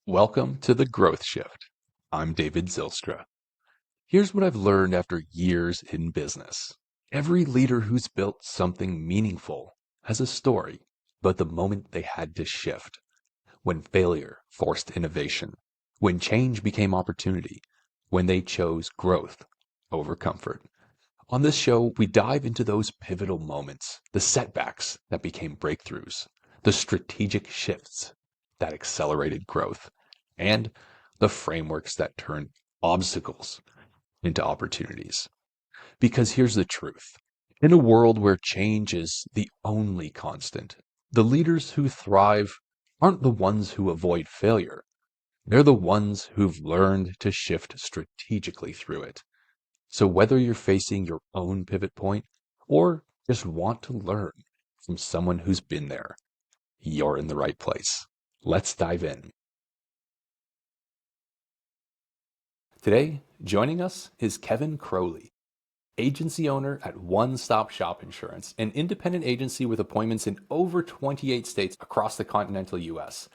Welcome to the Growth Shift. I'm David Zylstra. Here's what I've learned after years in business. Every leader who's built something meaningful has a story, but the moment they had to shift, when failure forced innovation, when change became opportunity, when they chose growth over comfort. On this show, we dive into those pivotal moments, the setbacks that became breakthroughs, the strategic shifts that accelerated growth, and the frameworks that turn obstacles into opportunities. Because here's the truth. In a world where change is the only constant, the leaders who thrive aren't the ones who avoid failure. They're the ones who've learned to shift strategically through it. So whether you're facing your own pivot point or just want to learn from someone who's been there, you're in the right place. Let's dive in. Today, joining us is Kevin Crowley, agency owner at One Stop Shop Insurance, an independent agency with appointments in over 28 states across the continental US.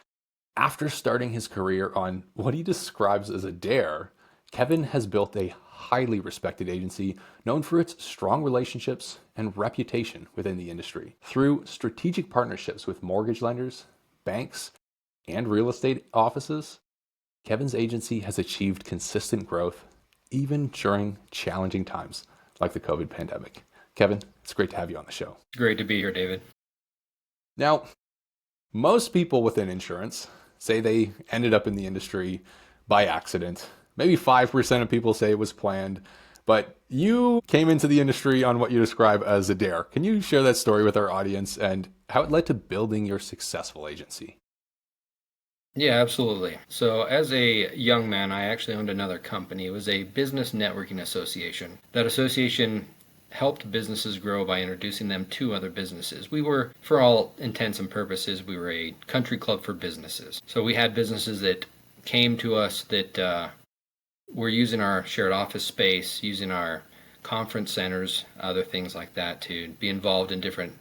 After starting his career on what he describes as a dare, Kevin has built a highly respected agency known for its strong relationships and reputation within the industry. Through strategic partnerships with mortgage lenders, banks, and real estate offices, Kevin's agency has achieved consistent growth even during challenging times like the COVID pandemic. Kevin, it's great to have you on the show. Great to be here, David. Now, most people within insurance say they ended up in the industry by accident. Maybe 5% of people say it was planned, but you came into the industry on what you describe as a dare. Can you share that story with our audience and how it led to building your successful agency? Yeah, absolutely. So as a young man, I actually owned another company. It was a business networking association. That association helped businesses grow by introducing them to other businesses. We were, for all intents and purposes, we were a country club for businesses. So we had businesses that came to us that were using our shared office space, using our conference centers, other things like that to be involved in different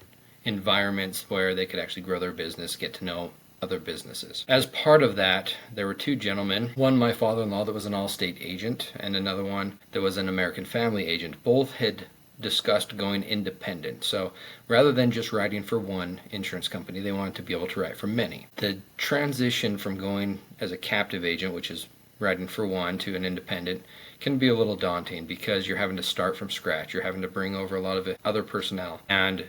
environments where they could actually grow their business, get to know other businesses. As part of that, there were two gentlemen, one my father-in-law that was an Allstate agent and another one that was an American Family agent. Both had discussed going independent. So rather than just writing for one insurance company, they wanted to be able to write for many. The transition from going as a captive agent, which is writing for one, to an independent can be a little daunting because you're having to start from scratch. You're having to bring over a lot of other personnel. And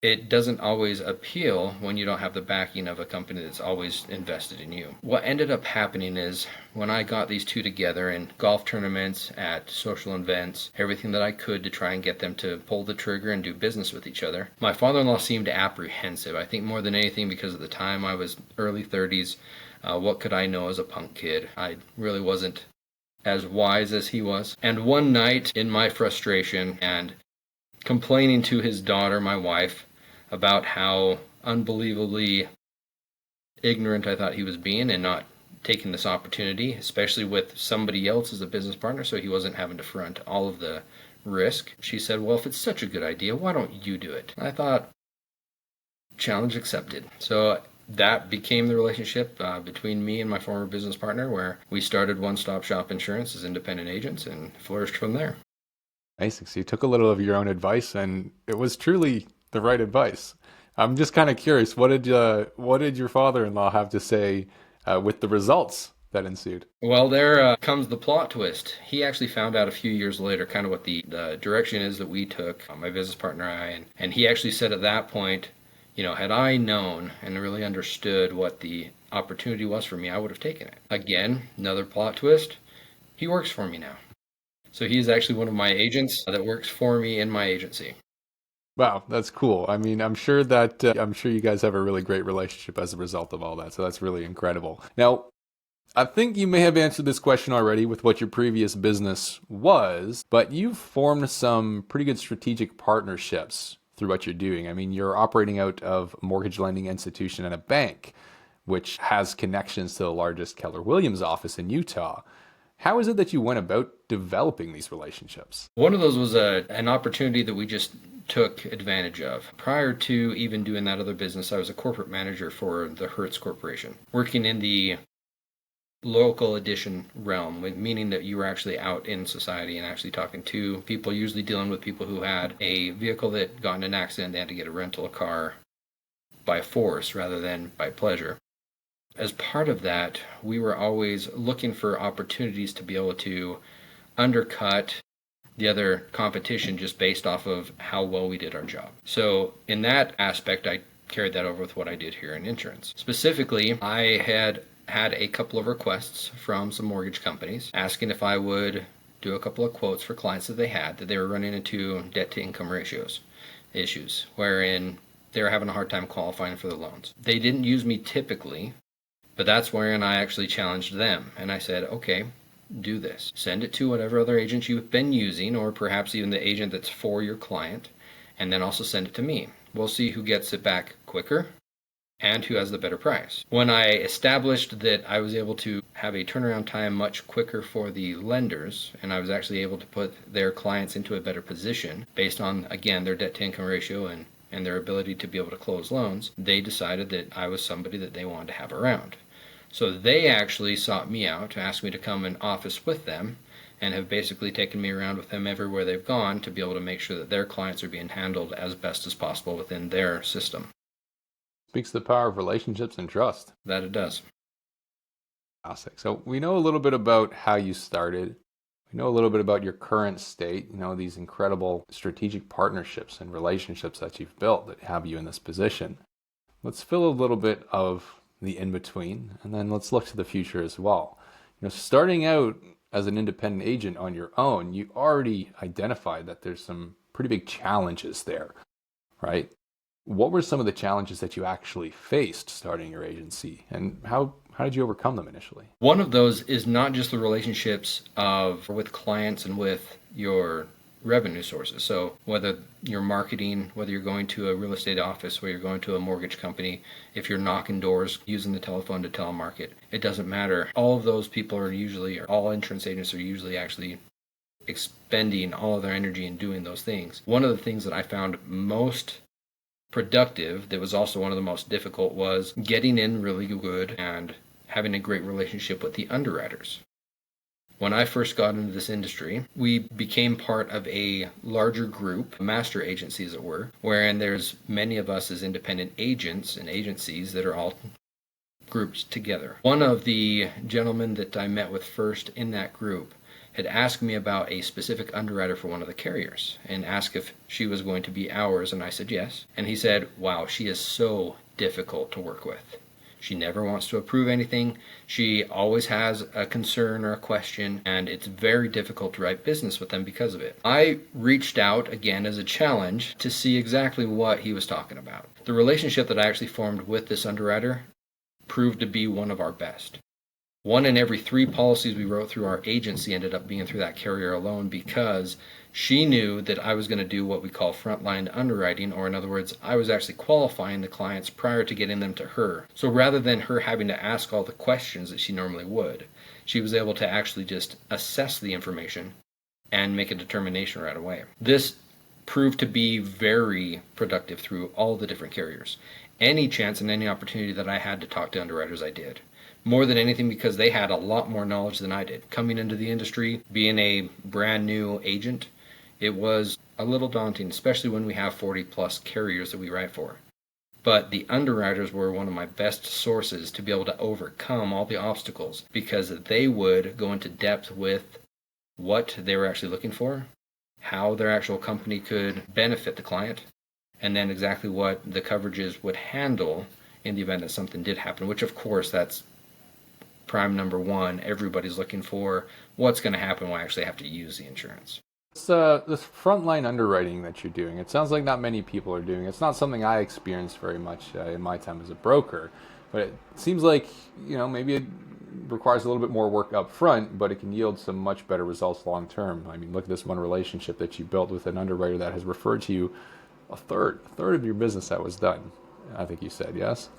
it doesn't always appeal when you don't have the backing of a company that's always invested in you. What ended up happening is when I got these two together in golf tournaments, at social events, everything that I could to try and get them to pull the trigger and do business with each other, my father-in-law seemed apprehensive. I think more than anything because at the time I was early 30s. What could I know as a punk kid? I really wasn't as wise as he was. And one night in my frustration and complaining to his daughter, my wife, about how unbelievably ignorant I thought he was being and not taking this opportunity, especially with somebody else as a business partner, so he wasn't having to front all of the risk. She said, well, if it's such a good idea, why don't you do it? I thought, challenge accepted. So that became the relationship between me and my former business partner, where we started One Stop Shop Insurance as independent agents and flourished from there. Amazing. So you took a little of your own advice and it was truly the right advice. I'm just kind of curious, what did your father-in-law have to say with the results that ensued? Well, there comes the plot twist. He actually found out a few years later kind of what the direction is that we took, my business partner and I, and he actually said at that point, had I known and really understood what the opportunity was for me, I would have taken it. Again, another plot twist. He works for me now. So he is actually one of my agents that works for me in my agency. Wow, that's cool. I mean, I'm sure you guys have a really great relationship as a result of all that. So that's really incredible. Now, I think you may have answered this question already with what your previous business was, but you've formed some pretty good strategic partnerships through what you're doing. I mean, you're operating out of a mortgage lending institution and a bank, which has connections to the largest Keller Williams office in Utah. How is it that you went about developing these relationships? One of those was an opportunity that we just took advantage of. Prior to even doing that other business, I was a corporate manager for the Hertz Corporation, working in the local edition realm, meaning that you were actually out in society and actually talking to people, usually dealing with people who had a vehicle that got in an accident, they had to get a rental car by force rather than by pleasure. As part of that, we were always looking for opportunities to be able to undercut the other competition just based off of how well we did our job. So in that aspect, I carried that over with what I did here in insurance. Specifically, I had a couple of requests from some mortgage companies asking if I would do a couple of quotes for clients that they were running into debt to income ratios issues, wherein they were having a hard time qualifying for the loans. They didn't use me typically, but that's wherein I actually challenged them. And I said, okay, do this. Send it to whatever other agent you've been using, or perhaps even the agent that's for your client, and then also send it to me. We'll see who gets it back quicker and who has the better price. When I established that I was able to have a turnaround time much quicker for the lenders, and I was actually able to put their clients into a better position based on, again, their debt to income ratio and their ability to be able to close loans, they decided that I was somebody that they wanted to have around. So they actually sought me out to ask me to come in office with them, and have basically taken me around with them everywhere they've gone to be able to make sure that their clients are being handled as best as possible within their system. Speaks to the power of relationships and trust. That it does. Fantastic. So we know a little bit about how you started. We know a little bit about your current state, these incredible strategic partnerships and relationships that you've built that have you in this position. Let's fill a little bit of the in-between, and then let's look to the future as well. Starting out as an independent agent on your own, you already identified that there's some pretty big challenges there, right? What were some of the challenges that you actually faced starting your agency, and how did you overcome them initially? One of those is not just the relationships with clients and with your revenue sources. So whether you're marketing, whether you're going to a real estate office, whether you're going to a mortgage company, if you're knocking doors, using the telephone to telemarket, it doesn't matter. All of those people all insurance agents are usually actually expending all of their energy in doing those things. One of the things that I found most productive, that was also one of the most difficult, was getting in really good and having a great relationship with the underwriters. When I first got into this industry, we became part of a larger group, master agency as it were, wherein there's many of us as independent agents and agencies that are all grouped together. One of the gentlemen that I met with first in that group had asked me about a specific underwriter for one of the carriers and asked if she was going to be ours, and I said yes. And he said, wow, she is so difficult to work with. She never wants to approve anything. She always has a concern or a question, and it's very difficult to write business with them because of it. I reached out again as a challenge to see exactly what he was talking about. The relationship that I actually formed with this underwriter proved to be one of our best. 1 in every 3 policies we wrote through our agency ended up being through that carrier alone, because she knew that I was going to do what we call frontline underwriting, or in other words, I was actually qualifying the clients prior to getting them to her. So rather than her having to ask all the questions that she normally would, she was able to actually just assess the information and make a determination right away. This proved to be very productive through all the different carriers. Any chance and any opportunity that I had to talk to underwriters, I did. More than anything because they had a lot more knowledge than I did. Coming into the industry, being a brand new agent, it was a little daunting, especially when we have 40 plus carriers that we write for. But the underwriters were one of my best sources to be able to overcome all the obstacles, because they would go into depth with what they were actually looking for, how their actual company could benefit the client, and then exactly what the coverages would handle in the event that something did happen, which of course that's prime number 1. Everybody's looking for what's going to happen when I actually have to use the insurance. This frontline underwriting that you're doing, it sounds like not many people are doing. It's not something I experienced very much in my time as a broker, but it seems like, maybe it requires a little bit more work up front, but it can yield some much better results long term. I mean, look at this one relationship that you built with an underwriter that has referred to you a third of your business that was done, I think you said, yes?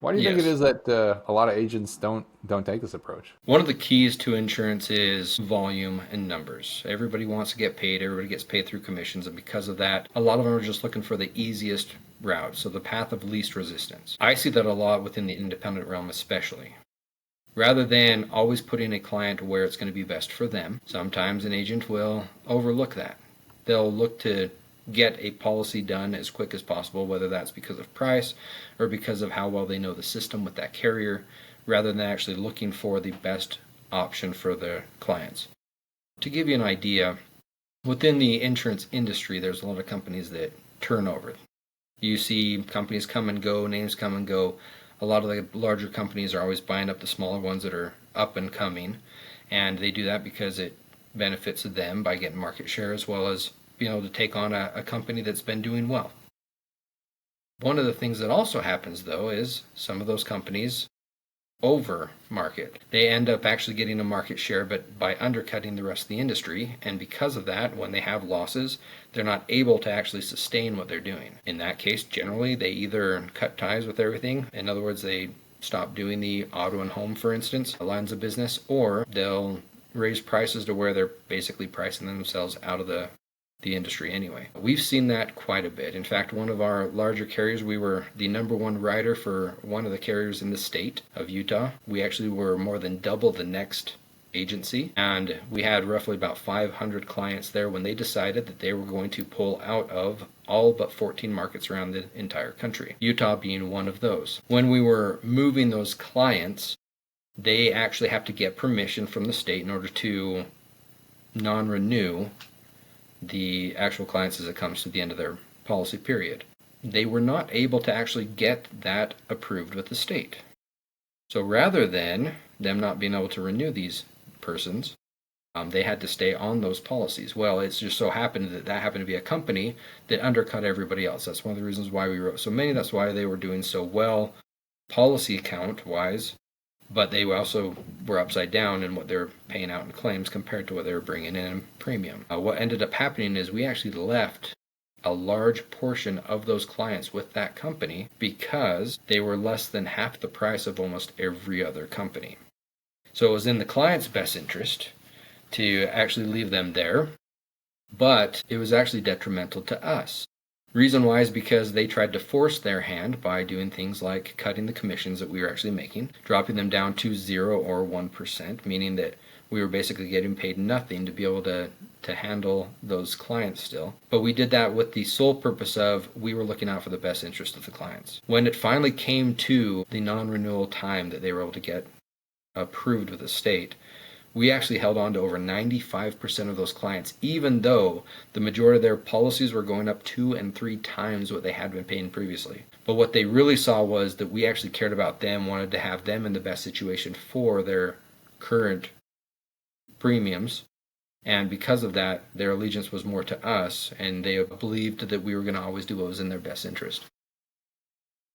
Why do you think it is that a lot of agents don't take this approach? One of the keys to insurance is volume and numbers. Everybody wants to get paid. Everybody gets paid through commissions. And because of that, a lot of them are just looking for the easiest route. So the path of least resistance. I see that a lot within the independent realm especially. rather than always putting a client where it's going to be best for them. Sometimes an agent will overlook that. They'll look to get a policy done as quick as possible, whether that's because of price or because of how well they know the system with that carrier, rather than actually looking for the best option for their clients. To give you an idea, within the insurance industry, there's a lot of companies that turn over. You see companies come and go, names come and go. A lot of the larger companies are always buying up the smaller ones that are up and coming, and they do that because it benefits them by getting market share as well as being able to take on a company that's been doing well. One of the things that also happens, though, is some of those companies over market. They end up actually getting a market share, but by undercutting the rest of the industry, and because of that, when they have losses, they're not able to actually sustain what they're doing. In that case, generally, they either cut ties with everything, in other words, they stop doing the auto and home, for instance, lines of business, or they'll raise prices to where they're basically pricing themselves out of the industry anyway. We've seen that quite a bit. In fact, one of our larger carriers, we were the number one writer for one of the carriers in the state of Utah. We actually were more than double the next agency, and we had roughly about 500 clients there when they decided that they were going to pull out of all but 14 markets around the entire country, Utah being one of those. When we were moving those clients, they actually have to get permission from the state in order to non-renew the actual clients as it comes to the end of their policy period. They were not able to actually get that approved with the state. So rather than them not being able to renew these persons, they had to stay on those policies. Well, it's just so happened that happened to be a company that undercut everybody else. That's one of the reasons why we wrote so many. That's why they were doing so well policy count wise, but they also were upside down in what they're paying out in claims compared to what they were bringing in premium. What ended up happening is we actually left a large portion of those clients with that company because they were less than half the price of almost every other company. So it was in the client's best interest to actually leave them there, but it was actually detrimental to us. Reason why is because they tried to force their hand by doing things like cutting the commissions that we were actually making, dropping them down to 0 or 1%, meaning that we were basically getting paid nothing to be able to handle those clients still. But we did that with the sole purpose of we were looking out for the best interest of the clients. When it finally came to the non-renewal time that they were able to get approved with the state, we actually held on to over 95% of those clients, even though the majority of their policies were going up 2 and 3 times what they had been paying previously. But what they really saw was that we actually cared about them, wanted to have them in the best situation for their current premiums. And because of that, their allegiance was more to us, and they believed that we were going to always do what was in their best interest.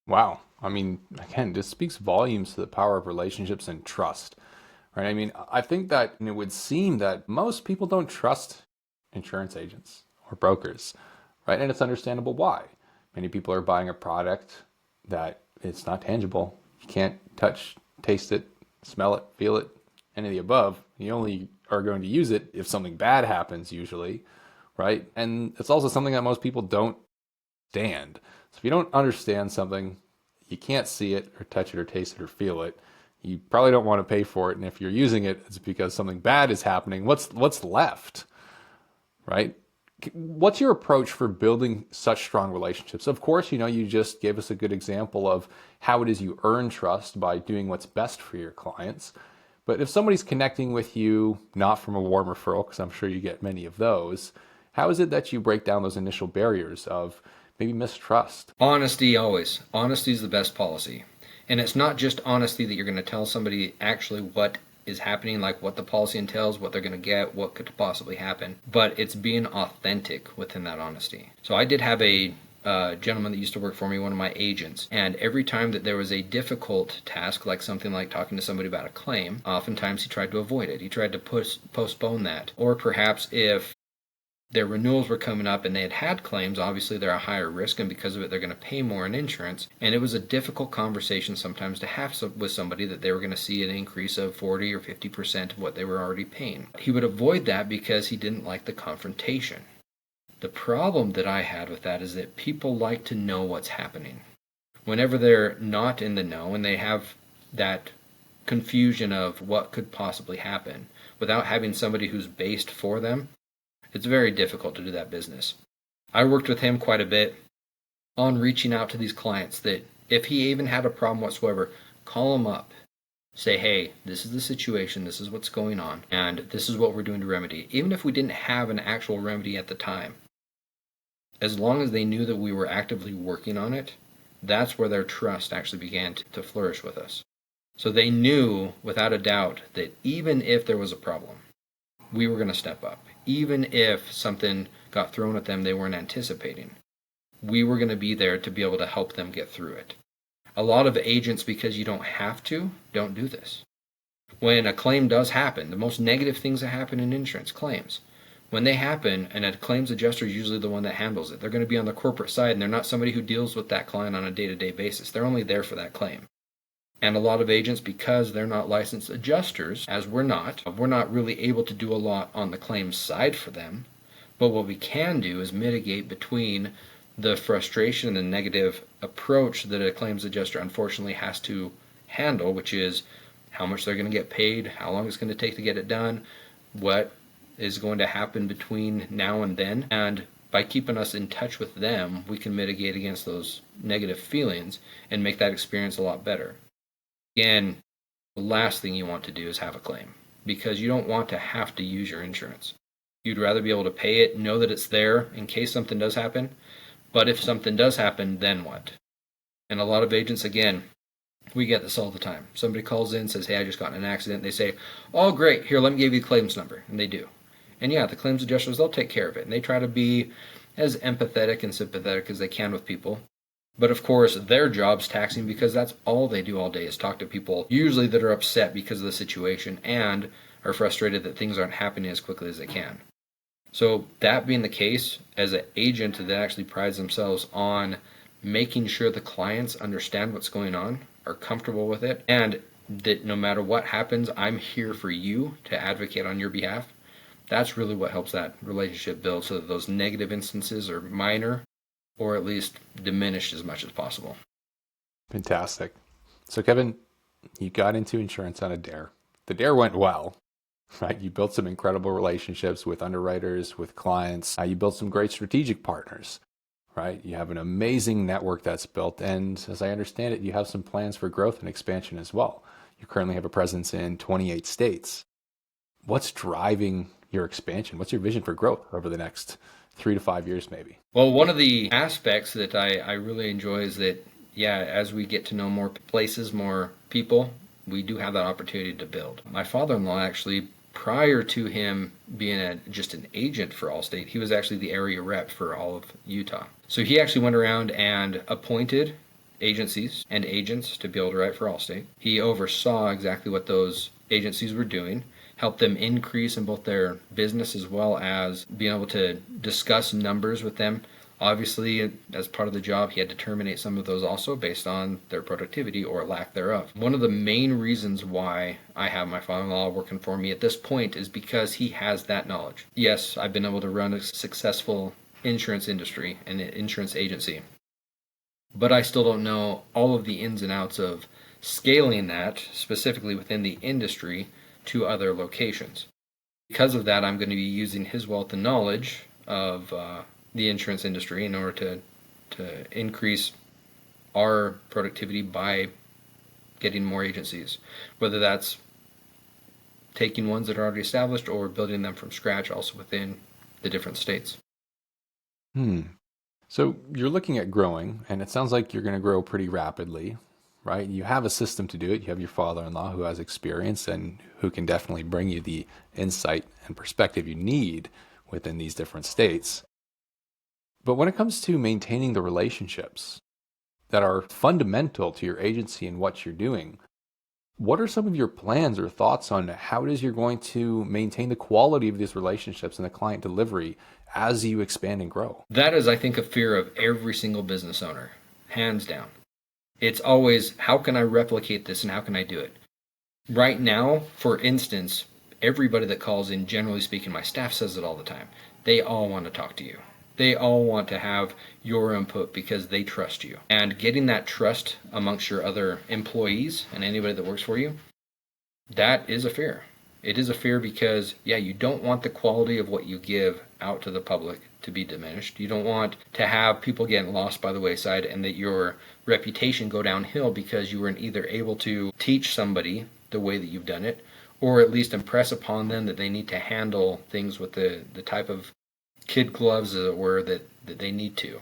Wow. I mean, again, this speaks volumes to the power of relationships and trust, right? I mean, I think that it would seem that most people don't trust insurance agents or brokers, right? And it's understandable why. Many people are buying a product that it's not tangible. You can't touch, taste it, smell it, feel it, any of the above. You only are going to use it if something bad happens, usually, right? And it's also something that most people don't understand. So if you don't understand something, you can't see it or touch it or taste it or feel it. You probably don't want to pay for it. And if you're using it, it's because something bad is happening. What's left, right? What's your approach for building such strong relationships? Of course, you just gave us a good example of how it is you earn trust by doing what's best for your clients. But if somebody's connecting with you, not from a warm referral, because I'm sure you get many of those, how is it that you break down those initial barriers of maybe mistrust? Honesty always. Honesty is the best policy. And it's not just honesty that you're going to tell somebody actually what is happening, like what the policy entails, what they're going to get, what could possibly happen, but it's being authentic within that honesty. So I did have a gentleman that used to work for me, one of my agents, and every time that there was a difficult task, like something like talking to somebody about a claim, oftentimes he tried to avoid it. He tried to postpone that. Or perhaps if their renewals were coming up and they had claims, obviously they're a higher risk, and because of it they're going to pay more in insurance, and it was a difficult conversation sometimes to have with somebody that they were going to see an increase of 40 or 50% of what they were already paying. He would avoid that because he didn't like the confrontation. The problem that I had with that is that people like to know what's happening. Whenever they're not in the know and they have that confusion of what could possibly happen without having somebody who's based for them, it's very difficult to do that business. I worked with him quite a bit on reaching out to these clients that if he even had a problem whatsoever, call him up. Say, hey, this is the situation, this is what's going on, and this is what we're doing to remedy. Even if we didn't have an actual remedy at the time, as long as they knew that we were actively working on it, that's where their trust actually began to flourish with us. So they knew without a doubt that even if there was a problem, we were going to step up. Even if something got thrown at them they weren't anticipating, we were going to be there to be able to help them get through it. A lot of agents, because you don't have to, don't do this. When a claim does happen, the most negative things that happen in insurance, claims, when they happen, and a claims adjuster is usually the one that handles it, they're going to be on the corporate side, and they're not somebody who deals with that client on a day-to-day basis. They're only there for that claim. And a lot of agents, because they're not licensed adjusters, as we're not really able to do a lot on the claims side for them. But what we can do is mitigate between the frustration and the negative approach that a claims adjuster unfortunately has to handle, which is how much they're going to get paid, how long it's going to take to get it done, what is going to happen between now and then. And by keeping us in touch with them, we can mitigate against those negative feelings and make that experience a lot better. Again, the last thing you want to do is have a claim, because you don't want to have to use your insurance. You'd rather be able to pay it, know that it's there in case something does happen. But if something does happen, then what? And a lot of agents, again, we get this all the time. Somebody calls in, says, hey, I just got in an accident. They say, oh, great, here, let me give you the claims number. And they do. And yeah, the claims adjusters, they'll take care of it. And they try to be as empathetic and sympathetic as they can with people. But of course, their job's taxing, because that's all they do all day is talk to people, usually that are upset because of the situation and are frustrated that things aren't happening as quickly as they can. So that being the case, as an agent that actually prides themselves on making sure the clients understand what's going on, are comfortable with it, and that no matter what happens, I'm here for you to advocate on your behalf, that's really what helps that relationship build, so that those negative instances are minor or at least diminished as much as possible. Fantastic. So Kevin, you got into insurance on a dare. The dare went well. Right? You built some incredible relationships with underwriters, with clients. You built some great strategic partners, right? You have an amazing network that's built. And as I understand it, you have some plans for growth and expansion as well. You currently have a presence in 28 states. What's driving your expansion? What's your vision for growth over the next 3 to 5 years, maybe? Well, one of the aspects that I really enjoy is that, yeah, as we get to know more places, more people, we do have that opportunity to build. My father-in-law actually, prior to him being just an agent for Allstate, he was actually the area rep for all of Utah. So he actually went around and appointed agencies and agents to be able to write for Allstate. He oversaw exactly what those agencies were doing, helped them increase in both their business as well as being able to discuss numbers with them. Obviously, as part of the job, he had to terminate some of those also based on their productivity or lack thereof. One of the main reasons why I have my father-in-law working for me at this point is because he has that knowledge. Yes, I've been able to run a successful insurance industry and an insurance agency, but I still don't know all of the ins and outs of scaling that, specifically within the industry, to other locations. Because of that, I'm going to be using his wealth and knowledge of the insurance industry in order to increase our productivity by getting more agencies, whether that's taking ones that are already established or building them from scratch also within the different states. So you're looking at growing, and it sounds like you're going to grow pretty rapidly, right? You have a system to do it. You have your father-in-law who has experience and who can definitely bring you the insight and perspective you need within these different states. But when it comes to maintaining the relationships that are fundamental to your agency and what you're doing, what are some of your plans or thoughts on how it is you're going to maintain the quality of these relationships and the client delivery as you expand and grow? That is, I think, a fear of every single business owner, hands down. It's always, how can I replicate this and how can I do it? Right now, for instance, everybody that calls in, generally speaking, my staff says it all the time, they all want to talk to you. They all want to have your input because they trust you. And getting that trust amongst your other employees and anybody that works for you That is a fear. It is a fear because, yeah, you don't want the quality of what you give out to the public to be diminished. You don't want to have people getting lost by the wayside and that your reputation go downhill because you weren't either able to teach somebody the way that you've done it, or at least impress upon them that they need to handle things with the type of kid gloves, as it were, that they need to.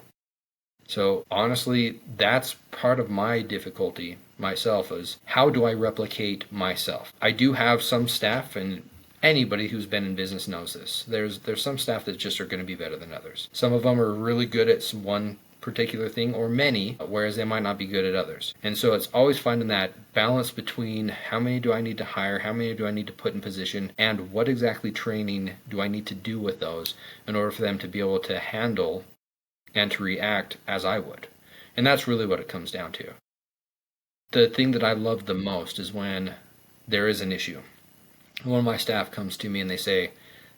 So honestly, that's part of my difficulty myself, is how do I replicate myself? I do have some staff, and anybody who's been in business knows this. There's some staff that just are going to be better than others. Some of them are really good at one particular thing, or many, whereas they might not be good at others. And so it's always finding that balance between how many do I need to hire, how many do I need to put in position, and what exactly training do I need to do with those in order for them to be able to handle and to react as I would. And that's really what it comes down to. The thing that I love the most is when there is an issue. One of my staff comes to me and they say,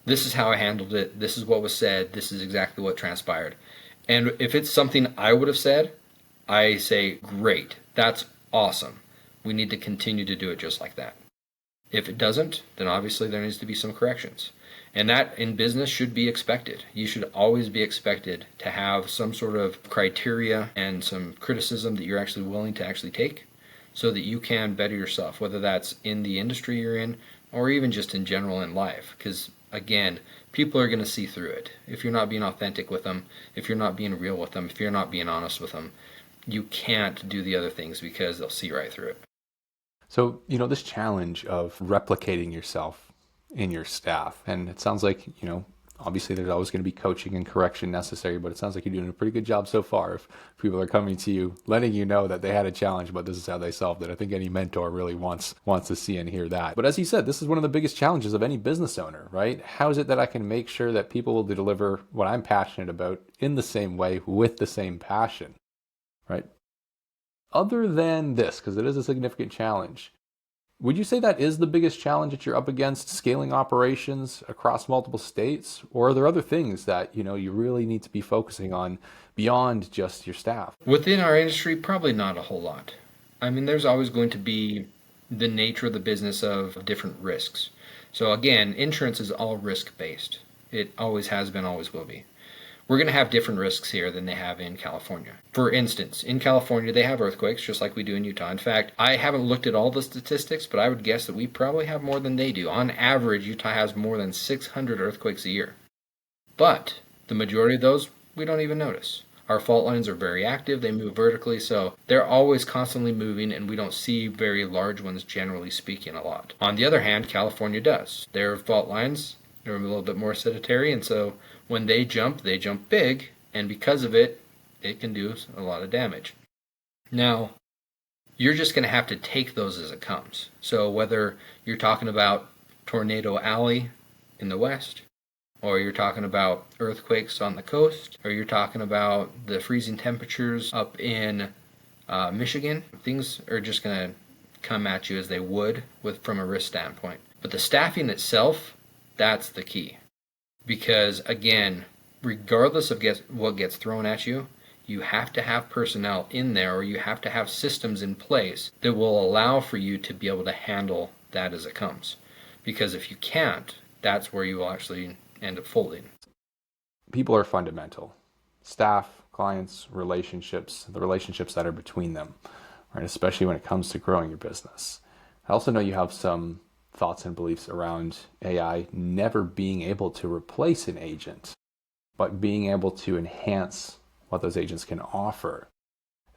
this is how I handled it, this is what was said, this is exactly what transpired. And if it's something I would have said, I say, great, that's awesome. We need to continue to do it just like that. If it doesn't, then obviously there needs to be some corrections. And that in business should be expected. You should always be expected to have some sort of criteria and some criticism that you're actually willing to actually take so that you can better yourself, whether that's in the industry you're in or even just in general in life. Because again, people are going to see through it. If you're not being authentic with them, if you're not being real with them, if you're not being honest with them, you can't do the other things because they'll see right through it. So, this challenge of replicating yourself in your staff, and it sounds like, obviously there's always going to be coaching and correction necessary, but it sounds like you're doing a pretty good job so far. If people are coming to you, letting you know that they had a challenge, but this is how they solved it. I think any mentor really wants to see and hear that. But as you said, this is one of the biggest challenges of any business owner, right? How is it that I can make sure that people will deliver what I'm passionate about in the same way with the same passion, right? Other than this, because it is a significant challenge, would you say that is the biggest challenge that you're up against, scaling operations across multiple states? Or are there other things that, you really need to be focusing on beyond just your staff? Within our industry, probably not a whole lot. I mean, there's always going to be the nature of the business of different risks. So again, insurance is all risk-based. It always has been, always will be. We're going to have different risks here than they have in California. For instance, in California, they have earthquakes just like we do in Utah. In fact, I haven't looked at all the statistics, but I would guess that we probably have more than they do. On average, Utah has more than 600 earthquakes a year. But the majority of those, we don't even notice. Our fault lines are very active, they move vertically, so they're always constantly moving, and we don't see very large ones, generally speaking, a lot. On the other hand, California does. Their fault lines are a little bit more sedentary, and so when they jump big, and because of it, it can do a lot of damage. Now, you're just going to have to take those as it comes. So whether you're talking about Tornado Alley in the west, or you're talking about earthquakes on the coast, or you're talking about the freezing temperatures up in Michigan, things are just going to come at you as they would from a risk standpoint. But the staffing itself, that's the key. Because again, regardless of what gets thrown at you, you have to have personnel in there, or you have to have systems in place that will allow for you to be able to handle that as it comes. Because if you can't, that's where you will actually end up folding. People are fundamental. Staff, clients, relationships, the relationships that are between them, right? Especially when it comes to growing your business. I also know you have some thoughts and beliefs around AI never being able to replace an agent, but being able to enhance what those agents can offer.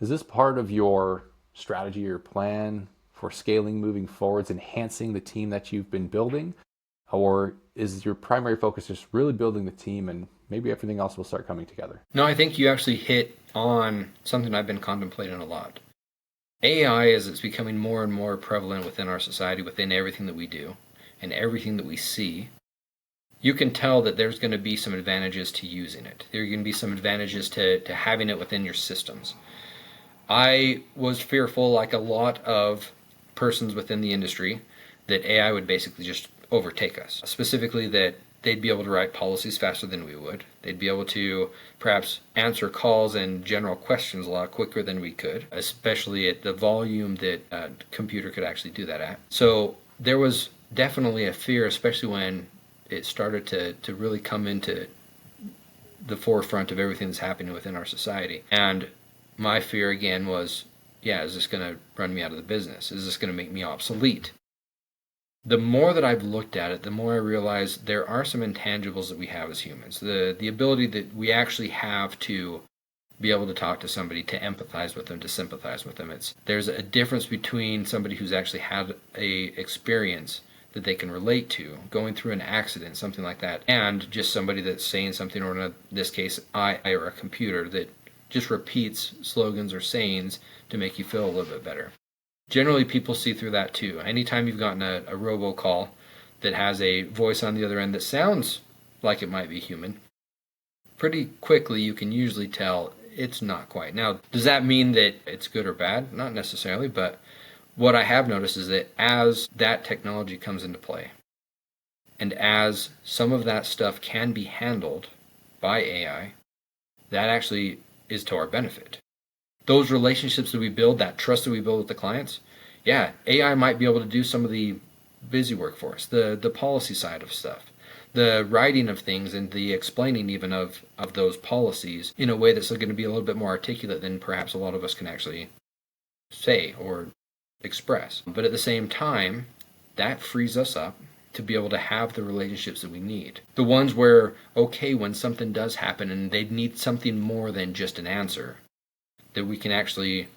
Is this part of your strategy or plan for scaling moving forwards, enhancing the team that you've been building? Or is your primary focus just really building the team and maybe everything else will start coming together? No, I think you actually hit on something I've been contemplating a lot. AI, as it's becoming more and more prevalent within our society, within everything that we do and everything that we see, you can tell that there's going to be some advantages to using it. There are going to be some advantages to having it within your systems. I was fearful, like a lot of persons within the industry, that AI would basically just overtake us. Specifically that they'd be able to write policies faster than we would. They'd be able to perhaps answer calls and general questions a lot quicker than we could, especially at the volume that a computer could actually do that at. So there was definitely a fear, especially when it started to really come into the forefront of everything that's happening within our society. And my fear again was, yeah, is this going to run me out of the business? Is this going to make me obsolete? The more that I've looked at it, the more I realize there are some intangibles that we have as humans. The ability that we actually have to be able to talk to somebody, to empathize with them, to sympathize with them. There's a difference between somebody who's actually had a experience that they can relate to, going through an accident, something like that, and just somebody that's saying something, or in this case, I or a computer that just repeats slogans or sayings to make you feel a little bit better. Generally, people see through that too. Anytime you've gotten a robocall that has a voice on the other end that sounds like it might be human, pretty quickly you can usually tell it's not quite. Now, does that mean that it's good or bad? Not necessarily, but what I have noticed is that as that technology comes into play, and as some of that stuff can be handled by AI, that actually is to our benefit. Those relationships that we build, that trust that we build with the clients, yeah, AI might be able to do some of the busy work for us, the policy side of stuff, the writing of things, and the explaining even of those policies in a way that's going to be a little bit more articulate than perhaps a lot of us can actually say or express. But at the same time, that frees us up to be able to have the relationships that we need. The ones where, okay, when something does happen and they need something more than just an answer, that we can actually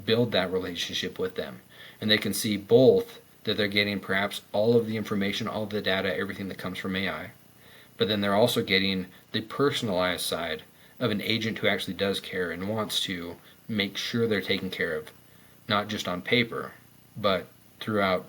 build that relationship with them. And they can see both that they're getting perhaps all of the information, all of the data, everything that comes from AI, but then they're also getting the personalized side of an agent who actually does care and wants to make sure they're taken care of, not just on paper, but throughout,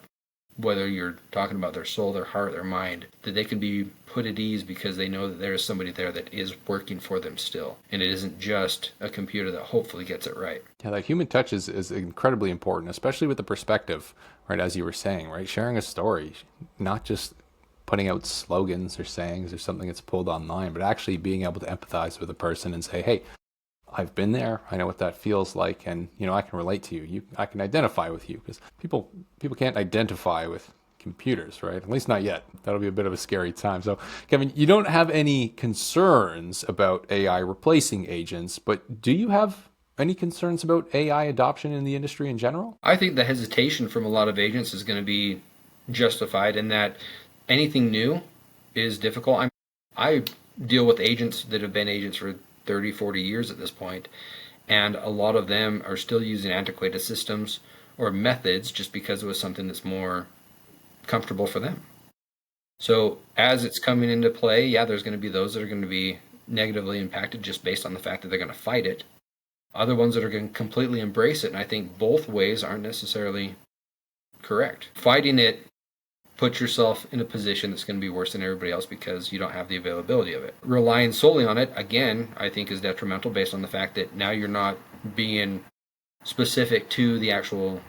whether you're talking about their soul, their heart, their mind, that they can be put at ease because they know that there is somebody there that is working for them still. And it isn't just a computer that hopefully gets it right. Yeah, that human touch is incredibly important, especially with the perspective, right? As you were saying, right? Sharing a story, not just putting out slogans or sayings or something that's pulled online, but actually being able to empathize with a person and say, hey, I've been there. I know what that feels like, and I can relate to you. I can identify with you, because people can't identify with computers, right? At least not yet. That'll be a bit of a scary time. So, Kevin, you don't have any concerns about AI replacing agents, but do you have any concerns about AI adoption in the industry in general? I think the hesitation from a lot of agents is going to be justified in that anything new is difficult. I deal with agents that have been agents for 30, 40 years at this point, and a lot of them are still using antiquated systems or methods just because it was something that's more comfortable for them. So as it's coming into play, yeah, there's going to be those that are going to be negatively impacted just based on the fact that they're going to fight it. Other ones that are going to completely embrace it, and I think both ways aren't necessarily correct. Fighting it puts yourself in a position that's going to be worse than everybody else because you don't have the availability of it. Relying solely on it, again, I think is detrimental based on the fact that now you're not being specific to the actual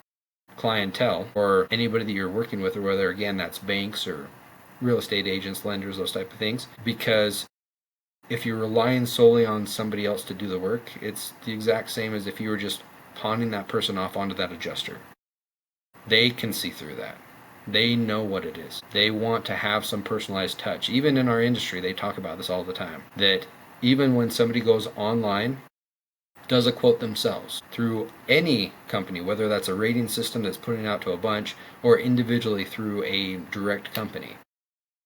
clientele or anybody that you're working with, or whether, again, that's banks or real estate agents, lenders, those type of things. Because if you're relying solely on somebody else to do the work, it's the exact same as if you were just pawning that person off onto that adjuster. They can see through that. They know what it is. They want to have some personalized touch. Even in our industry, they talk about this all the time, that even when somebody goes online, does a quote themselves through any company, whether that's a rating system that's putting out to a bunch or individually through a direct company,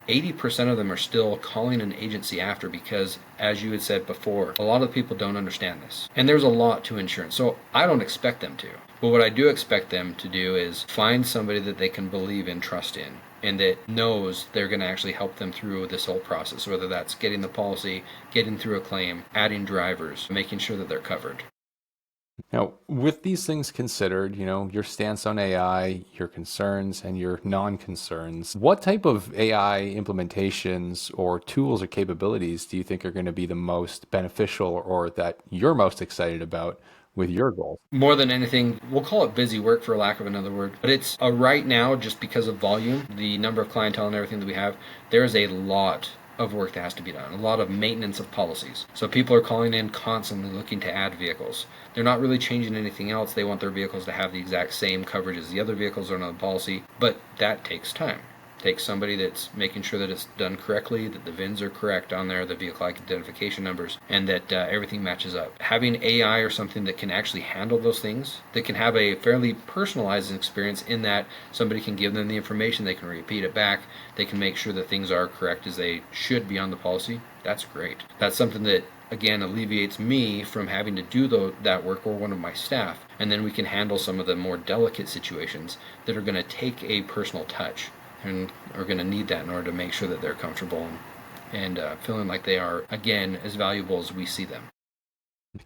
80% of them are still calling an agency after because, as you had said before, a lot of people don't understand this. And there's a lot to insurance, so I don't expect them to. But what I do expect them to do is find somebody that they can believe and trust in, and that knows they're going to actually help them through this whole process, whether that's getting the policy, getting through a claim, adding drivers, making sure that they're covered. Now, with these things considered, your stance on AI, your concerns and your non-concerns, what type of AI implementations or tools or capabilities do you think are going to be the most beneficial, or that you're most excited about with your goals? More than anything, we'll call it busy work for lack of another word, but it's right now, just because of volume, the number of clientele and everything that we have, there's a lot of work that has to be done, a lot of maintenance of policies. So people are calling in constantly looking to add vehicles. They're not really changing anything else. They want their vehicles to have the exact same coverage as the other vehicles on the policy, but that takes time. Takes somebody that's making sure that it's done correctly, that the VINs are correct on there, the vehicle identification numbers, and that everything matches up. Having AI or something that can actually handle those things, that can have a fairly personalized experience in that somebody can give them the information, they can repeat it back, they can make sure that things are correct as they should be on the policy, that's great. That's something that again alleviates me from having to do that work, or one of my staff, and then we can handle some of the more delicate situations that are going to take a personal touch and are going to need that in order to make sure that they're comfortable and feeling like they are, again, as valuable as we see them.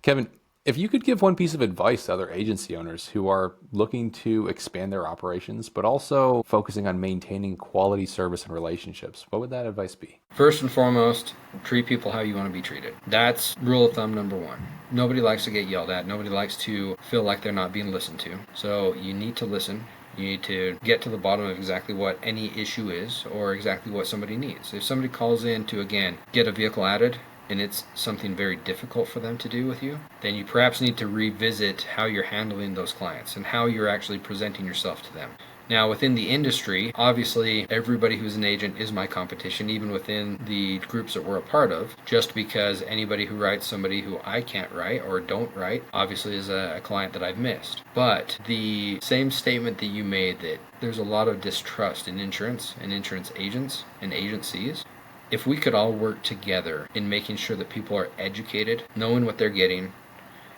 Kevin, if you could give one piece of advice to other agency owners who are looking to expand their operations, but also focusing on maintaining quality service and relationships, what would that advice be? First and foremost, treat people how you want to be treated. That's rule of thumb number one. Nobody likes to get yelled at. Nobody likes to feel like they're not being listened to. So you need to listen. You need to get to the bottom of exactly what any issue is, or exactly what somebody needs. If somebody calls in to, again, get a vehicle added, and it's something very difficult for them to do with you, then you perhaps need to revisit how you're handling those clients and how you're actually presenting yourself to them. Now, within the industry, obviously, everybody who's an agent is my competition, even within the groups that we're a part of, just because anybody who writes somebody who I can't write or don't write, obviously is a client that I've missed. But the same statement that you made, that there's a lot of distrust in insurance and insurance agents and agencies, if we could all work together in making sure that people are educated, knowing what they're getting,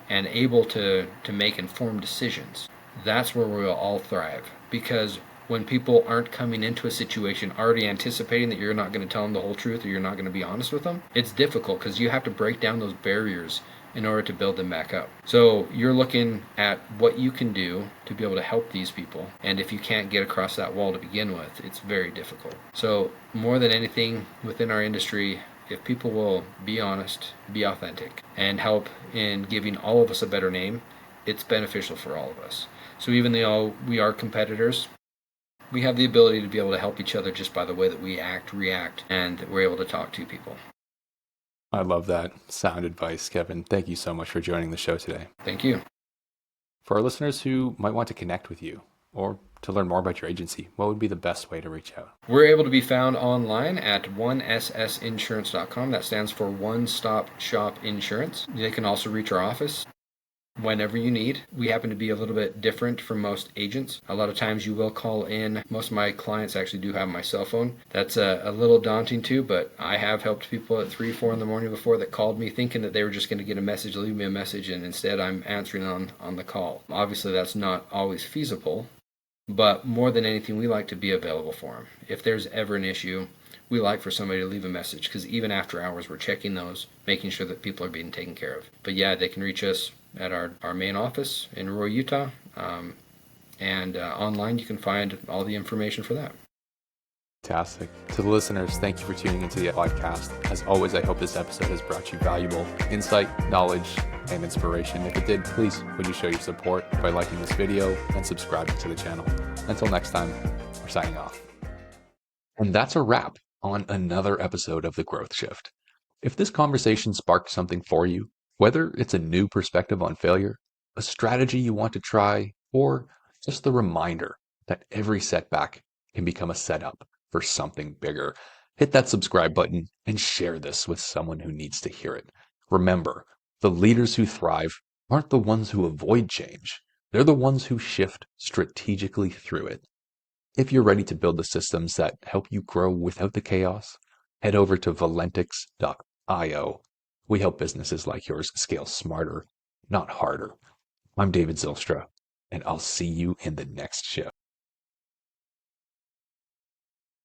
and able to make informed decisions, that's where we'll all thrive. Because when people aren't coming into a situation already anticipating that you're not going to tell them the whole truth, or you're not going to be honest with them, it's difficult, because you have to break down those barriers in order to build them back up. So you're looking at what you can do to be able to help these people, and if you can't get across that wall to begin with, it's very difficult. So more than anything within our industry, if people will be honest, be authentic, and help in giving all of us a better name, it's beneficial for all of us. So even though we are competitors, we have the ability to be able to help each other just by the way that we act, react, and we're able to talk to people. I love that sound advice, Kevin. Thank you so much for joining the show today. Thank you. For our listeners who might want to connect with you or to learn more about your agency, what would be the best way to reach out? We're able to be found online at 1ssinsurance.com. That stands for One Stop Shop Insurance. They can also reach our office whenever you need. We happen to be a little bit different from most agents. A lot of times you will call in. Most of my clients actually do have my cell phone. That's a little daunting too, but I have helped people at 3, 4 in the morning before that called me thinking that they were just going to get a message, leave me a message, and instead I'm answering on the call. Obviously that's not always feasible, but more than anything, we like to be available for them. If there's ever an issue, we like for somebody to leave a message, because even after hours we're checking those, making sure that people are being taken care of. But yeah, they can reach us at our main office in Roy, Utah, and online you can find all the information for that. Fantastic. To the listeners, thank you for tuning into the podcast. As always, I hope this episode has brought you valuable insight, knowledge, and inspiration. If it did, please would you show your support by liking this video and subscribing to the channel. Until next time, we're signing off. And that's a wrap on another episode of The Growth Shift. If this conversation sparked something for you, whether it's a new perspective on failure, a strategy you want to try, or just the reminder that every setback can become a setup for something bigger, hit that subscribe button and share this with someone who needs to hear it. Remember, the leaders who thrive aren't the ones who avoid change. They're the ones who shift strategically through it. If you're ready to build the systems that help you grow without the chaos, head over to valentix.io. We help businesses like yours scale smarter, not harder. I'm David Zylstra, and I'll see you in the next shift.